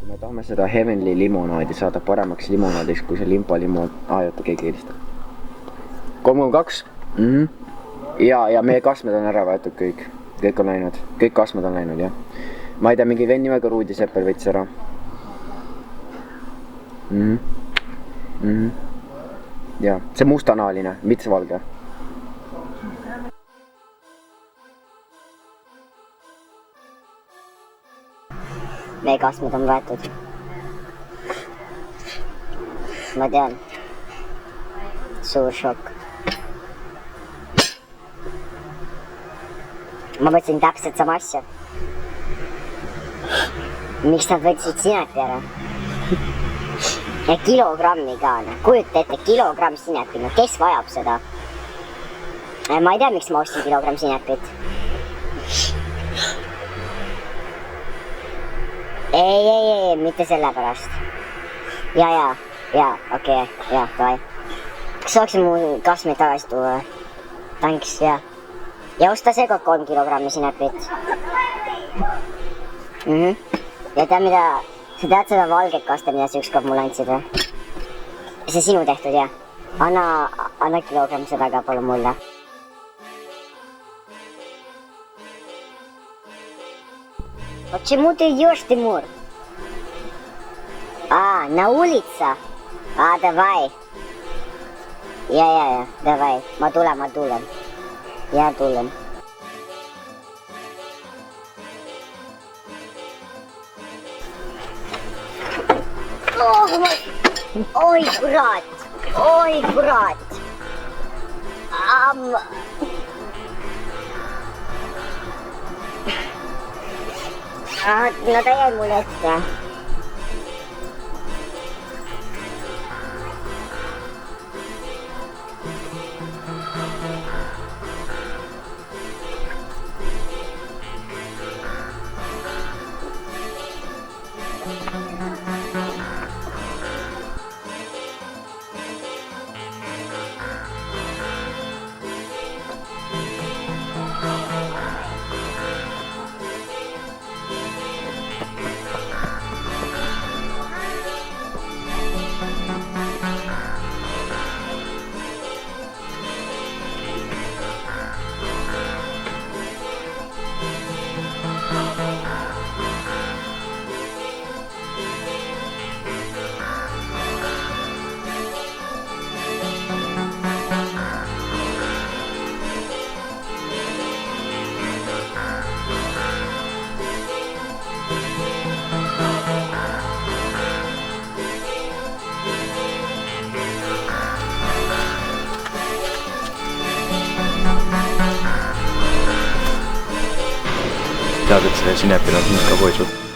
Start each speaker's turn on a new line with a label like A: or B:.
A: me tahame seda Heavenly limonaadi saada paremaks limonaadiks, kui see limpa limoon... oota, keegi helistab. 332. Ja meie kastmed on ära võetud kõik. Kõik on läinud. Kõik kastmed on läinud, jah. Ma ei tea, mingi venn nimega Ruudi Seppel võttis ära. Ja, see mustanaaline, mitte see valge.
B: Meie kastmed on võetud. Ma tean. Suur šokk. Ma võtsin täpselt sama asja. Miks nad võtsid sinepi ära? Ja kilogrammi ka. Kujuta ette, kilogramm sinepi. No kes vajab seda? Ma ei tea, miks ma ostsin kilogramm sinepit. Ei, mitte selle pärast. Ja, okei, davai. Kas saaksin mu kasmeid tagasi tuua? Thanks, ja. Ja osta seekord 3 kilogrammi sinepit. Ja tead mida, sa tead seda valget kaste, mida sa ükskord mulle andsid või? See sinu tehtud, jah? Anna kilogramm seda ka palun mulle. Почему ты идешь, Тимур? На улице? Давай. Ja, давай. Ma tulen. Ja, tulen. Oi, kurat. No ta jäi mulle ette.
C: Tead, et see sinepil on hind ka poisud.